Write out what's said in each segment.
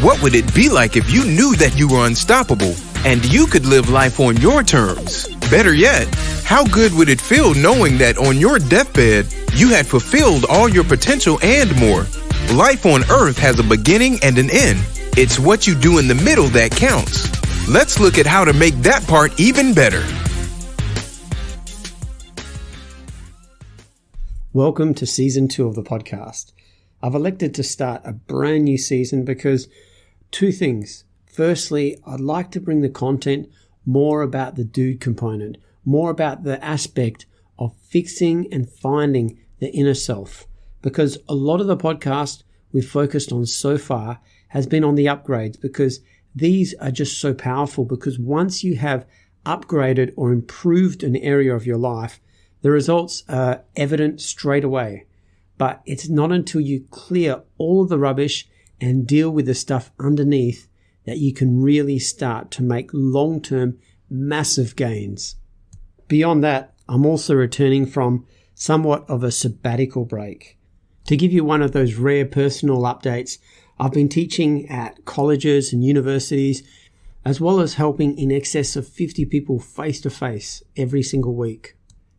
What would it be like if you knew that you were unstoppable and you could live life on your terms? Better yet, how good would it feel knowing that on your deathbed, you had fulfilled all your potential and more? Life on Earth has a beginning and an end. It's what you do in the middle that counts. Let's look at how to make that part even better. Welcome to Season 2 of the podcast. I've elected to start a brand new season because two things. Firstly, I'd like to bring the content more about the dude component, more about the aspect of fixing and finding the inner self. Because a lot of the podcast we've focused on so far has been on the upgrades, because these are just so powerful. Because once you have upgraded or improved an area of your life, the results are evident straight away. But it's not until you clear all of the rubbish and deal with the stuff underneath that you can really start to make long-term massive gains. Beyond that, I'm also returning from somewhat of a sabbatical break. To give you one of those rare personal updates, I've been teaching at colleges and universities, as well as helping in excess of 50 people face-to-face every single week.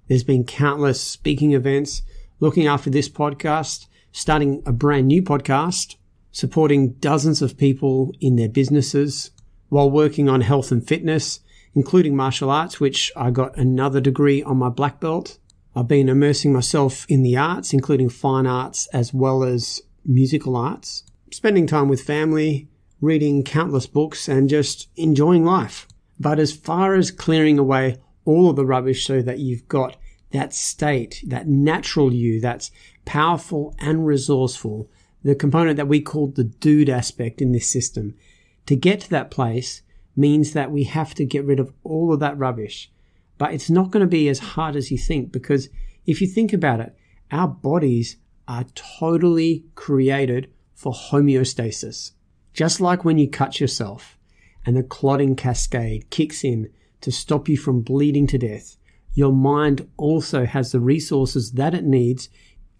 There's been countless speaking events, looking after this podcast, starting a brand new podcast, supporting dozens of people in their businesses, while working on health and fitness, including martial arts, which I got another degree on my black belt. I've been immersing myself in the arts, including fine arts as well as musical arts, spending time with family, reading countless books, and just enjoying life. But as far as clearing away all of the rubbish so that you've got that state, that natural you, that's powerful and resourceful, the component that we call the dude aspect in this system. To get to that place means that we have to get rid of all of that rubbish. But it's not going to be as hard as you think, because if you think about it, our bodies are totally created for homeostasis. Just like when you cut yourself and the clotting cascade kicks in to stop you from bleeding to death, your mind also has the resources that it needs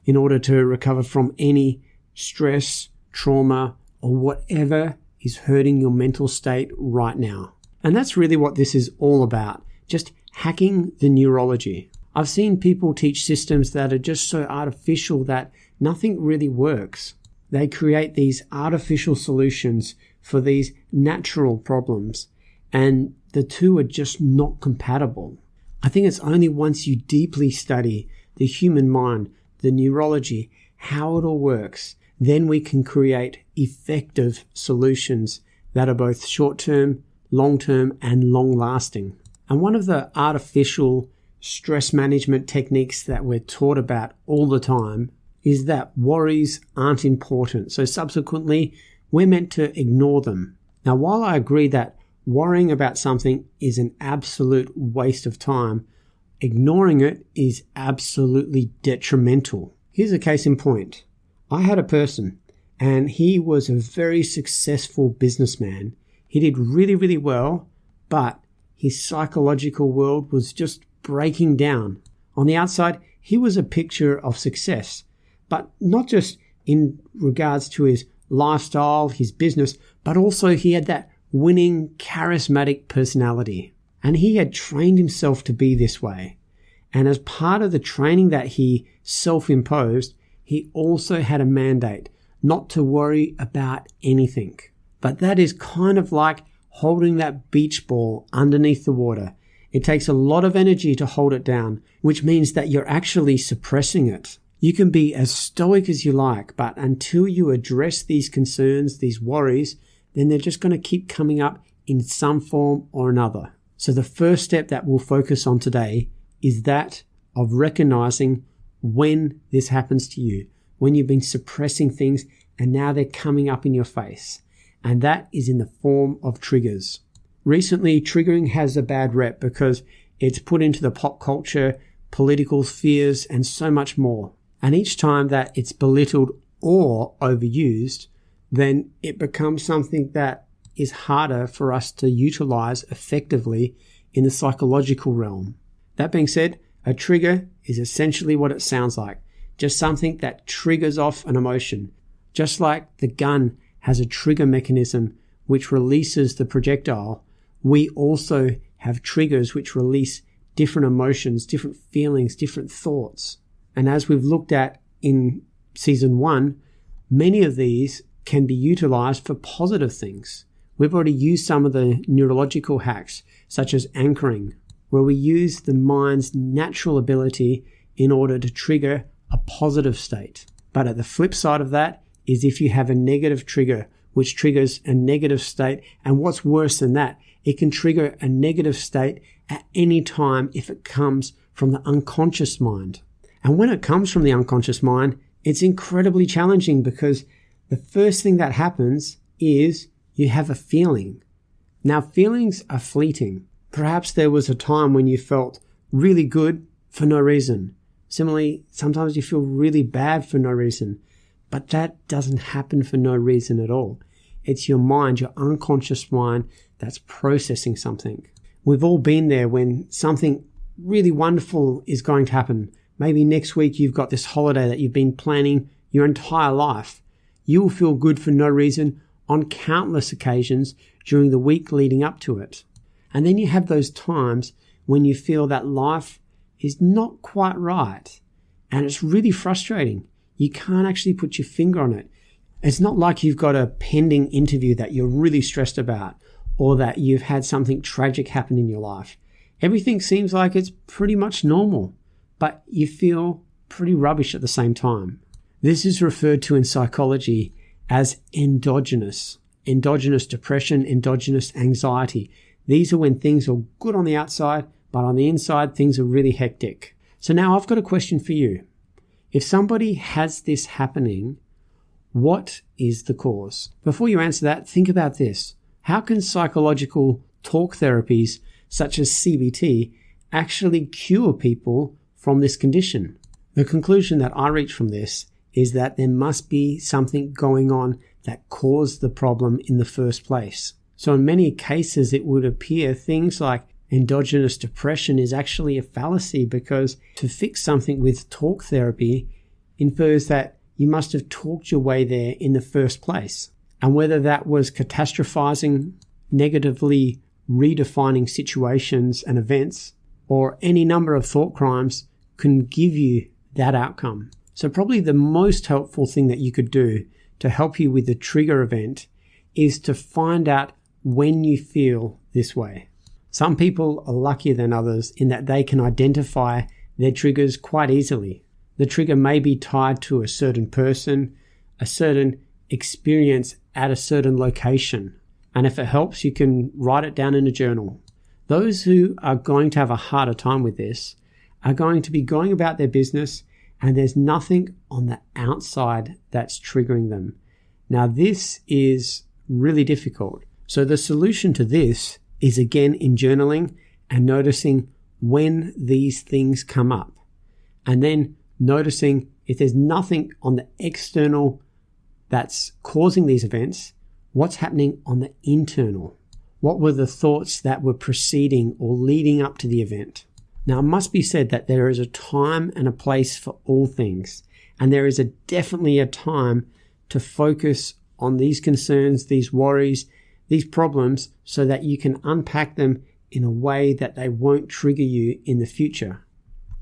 in order to recover from any stress, trauma, or whatever is hurting your mental state right now. And that's really what this is all about, just hacking the neurology. I've seen people teach systems that are just so artificial that nothing really works. They create these artificial solutions for these natural problems, and the two are just not compatible. I think it's only once you deeply study the human mind, the neurology, how it all works, then we can create effective solutions that are both short-term, long-term, and long-lasting. And one of the artificial stress management techniques that we're taught about all the time is that worries aren't important. So subsequently, we're meant to ignore them. Now, while I agree that worrying about something is an absolute waste of time, ignoring it is absolutely detrimental. Here's a case in point. I had a person, and he was a very successful businessman. He did really, really well, but his psychological world was just breaking down. On the outside, he was a picture of success, but not just in regards to his lifestyle, his business, but also he had that winning, charismatic personality. And he had trained himself to be this way. And as part of the training that he self-imposed, he also had a mandate not to worry about anything. But that is kind of like holding that beach ball underneath the water. It takes a lot of energy to hold it down, which means that you're actually suppressing it. You can be as stoic as you like, but until you address these concerns, these worries, then they're just going to keep coming up in some form or another. So the first step that we'll focus on today is that of recognizing when this happens to you, when you've been suppressing things and now they're coming up in your face. And that is in the form of triggers. Recently, triggering has a bad rep because it's put into the pop culture, political spheres, and so much more. And each time that it's belittled or overused, then it becomes something that is harder for us to utilize effectively in the psychological realm. That being said, a trigger is essentially what it sounds like, just something that triggers off an emotion. Just like the gun has a trigger mechanism which releases the projectile, we also have triggers which release different emotions, different feelings, different thoughts. And as we've looked at in season 1, many of these can be utilized for positive things. We've already used some of the neurological hacks, such as anchoring, where we use the mind's natural ability in order to trigger a positive state. But at the flip side of that is if you have a negative trigger, which triggers a negative state, and what's worse than that, it can trigger a negative state at any time if it comes from the unconscious mind. And when it comes from the unconscious mind, it's incredibly challenging because the first thing that happens is you have a feeling. Now, feelings are fleeting. Perhaps there was a time when you felt really good for no reason. Similarly, sometimes you feel really bad for no reason, but that doesn't happen for no reason at all. It's your mind, your unconscious mind, that's processing something. We've all been there when something really wonderful is going to happen. Maybe next week you've got this holiday that you've been planning your entire life. You will feel good for no reason on countless occasions during the week leading up to it. And then you have those times when you feel that life is not quite right. And it's really frustrating. You can't actually put your finger on it. It's not like you've got a pending interview that you're really stressed about, or that you've had something tragic happen in your life. Everything seems like it's pretty much normal, but you feel pretty rubbish at the same time. This is referred to in psychology as endogenous depression, endogenous anxiety. These are when things are good on the outside, but on the inside, things are really hectic. So now I've got a question for you. If somebody has this happening, what is the cause? Before you answer that, think about this. How can psychological talk therapies such as CBT actually cure people from this condition? The conclusion that I reach from this is that there must be something going on that caused the problem in the first place. So in many cases, it would appear things like endogenous depression is actually a fallacy, because to fix something with talk therapy infers that you must have talked your way there in the first place. And whether that was catastrophizing, negatively redefining situations and events, or any number of thought crimes can give you that outcome. So probably the most helpful thing that you could do to help you with the trigger event is to find out when you feel this way. Some people are luckier than others in that they can identify their triggers quite easily. The trigger may be tied to a certain person, a certain experience at a certain location. And if it helps, you can write it down in a journal. Those who are going to have a harder time with this are going to be going about their business and there's nothing on the outside that's triggering them. Now, this is really difficult. So the solution to this is again in journaling and noticing when these things come up. And then noticing if there's nothing on the external that's causing these events, what's happening on the internal? What were the thoughts that were preceding or leading up to the event? Now, it must be said that there is a time and a place for all things. And there is definitely a time to focus on these concerns, these worries, these problems, so that you can unpack them in a way that they won't trigger you in the future.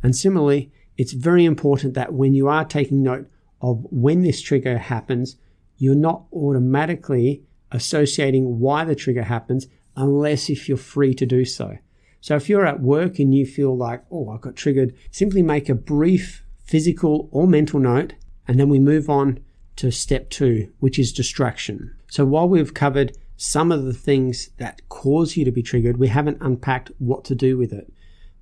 And similarly, it's very important that when you are taking note of when this trigger happens, you're not automatically associating why the trigger happens unless if you're free to do so. So if you're at work and you feel like, oh, I got triggered, simply make a brief physical or mental note, and then we move on to step 2, which is distraction. So while we've covered some of the things that cause you to be triggered, we haven't unpacked what to do with it.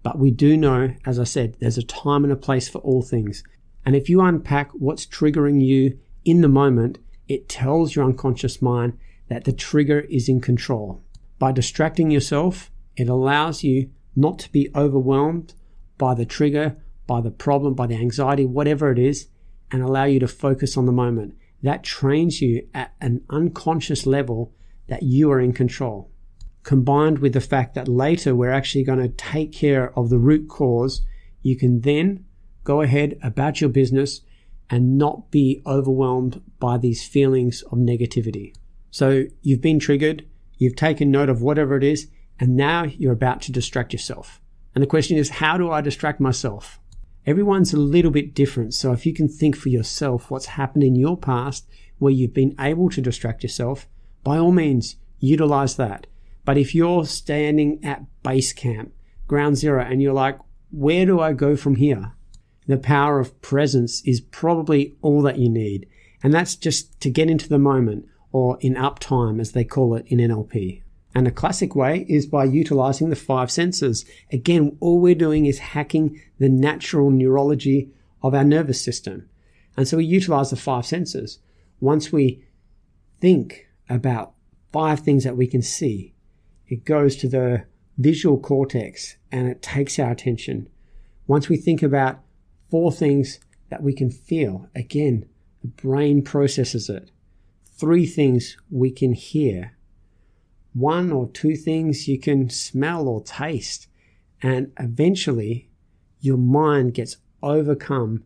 But we do know, as I said, there's a time and a place for all things. And if you unpack what's triggering you in the moment, it tells your unconscious mind that the trigger is in control. By distracting yourself, it allows you not to be overwhelmed by the trigger, by the problem, by the anxiety, whatever it is, and allow you to focus on the moment. That trains you at an unconscious level that you are in control. Combined with the fact that later we're actually going to take care of the root cause, you can then go ahead about your business and not be overwhelmed by these feelings of negativity. So you've been triggered, you've taken note of whatever it is, and now you're about to distract yourself. And the question is, how do I distract myself? Everyone's a little bit different. So if you can think for yourself what's happened in your past where you've been able to distract yourself, by all means, utilize that. But if you're standing at base camp, ground zero, and you're like, where do I go from here? The power of presence is probably all that you need. And that's just to get into the moment, or in uptime, as they call it in NLP. And a classic way is by utilizing the 5 senses. Again, all we're doing is hacking the natural neurology of our nervous system. And so we utilize the 5 senses. Once we think about 5 things that we can see, it goes to the visual cortex and it takes our attention. Once we think about 4 things that we can feel, again, the brain processes it. 3 things we can hear. 1 or 2 things you can smell or taste. And eventually, your mind gets overcome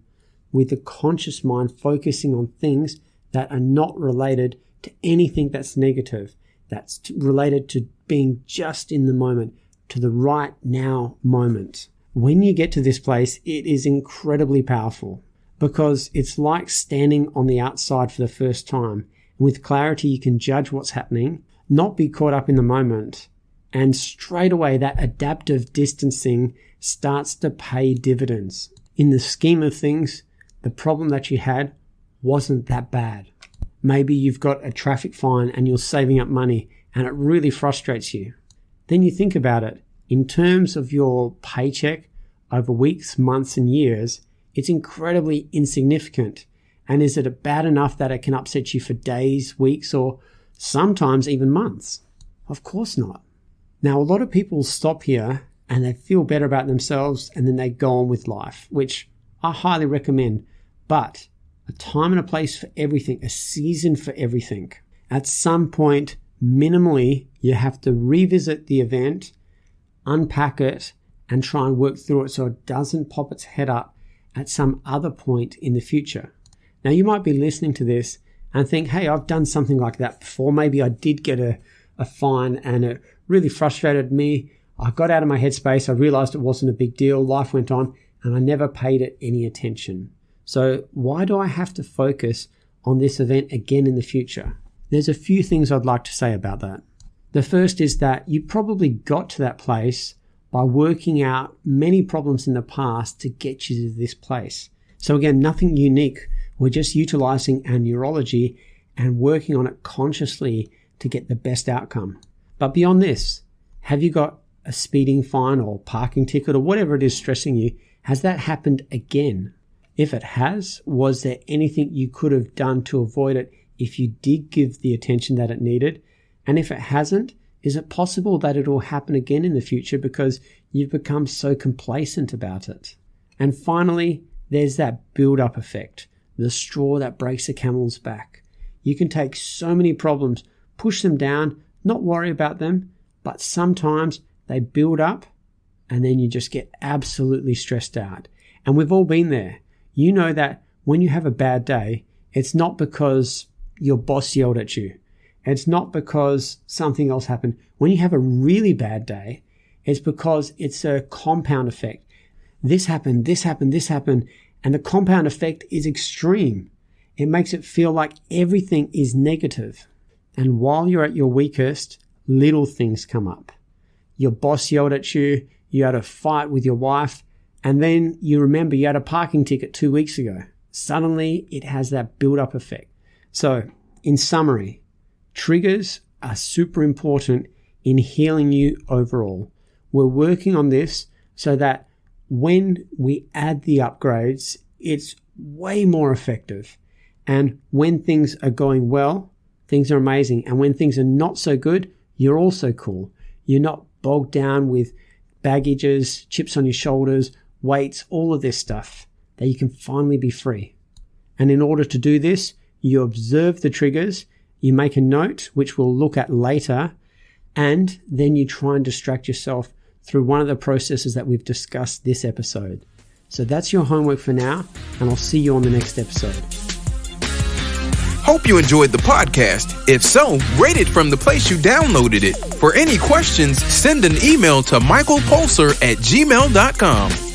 with the conscious mind focusing on things that are not related to anything that's negative, that's related to being just in the moment, to the right now moment. When you get to this place, it is incredibly powerful because it's like standing on the outside for the first time. With clarity, you can judge what's happening, not be caught up in the moment, and straight away that adaptive distancing starts to pay dividends. In the scheme of things, the problem that you had wasn't that bad. Maybe you've got a traffic fine and you're saving up money and it really frustrates you. Then you think about it. In terms of your paycheck over weeks, months, and years, it's incredibly insignificant. And is it bad enough that it can upset you for days, weeks, or sometimes even months? Of course not. Now, a lot of people stop here and they feel better about themselves and then they go on with life, which I highly recommend. But a time and a place for everything, a season for everything. At some point, minimally, you have to revisit the event, unpack it, and try and work through it so it doesn't pop its head up at some other point in the future. Now, you might be listening to this and think, hey, I've done something like that before. Maybe I did get a fine and it really frustrated me. I got out of my headspace. I realized it wasn't a big deal. Life went on and I never paid it any attention. So why do I have to focus on this event again in the future? There's a few things I'd like to say about that. The first is that you probably got to that place by working out many problems in the past to get you to this place. So again, nothing unique. We're just utilizing our neurology and working on it consciously to get the best outcome. But beyond this, have you got a speeding fine or parking ticket or whatever it is stressing you? Has that happened again? If it has, was there anything you could have done to avoid it if you did give the attention that it needed? And if it hasn't, is it possible that it will happen again in the future because you've become so complacent about it? And finally, there's that build-up effect, the straw that breaks a camel's back. You can take so many problems, push them down, not worry about them, but sometimes they build up and then you just get absolutely stressed out. And we've all been there. You know that when you have a bad day, it's not because your boss yelled at you. It's not because something else happened. When you have a really bad day, it's because it's a compound effect. This happened, this happened, this happened. And the compound effect is extreme. It makes it feel like everything is negative. And while you're at your weakest, little things come up. Your boss yelled at you, you had a fight with your wife, and then you remember you had a parking ticket 2 weeks ago. Suddenly, it has that build-up effect. So, in summary, triggers are super important in healing you overall. We're working on this so that when we add the upgrades, it's way more effective. And when things are going well, things are amazing. And when things are not so good, you're also cool. You're not bogged down with baggages, chips on your shoulders, weights, all of this stuff, that you can finally be free. And in order to do this, you observe the triggers, you make a note, which we'll look at later, and then you try and distract yourself through one of the processes that we've discussed this episode. So that's your homework for now, and I'll see you on the next episode. Hope you enjoyed the podcast. If so, rate it from the place you downloaded it. For any questions, send an email to michaelpulser@gmail.com.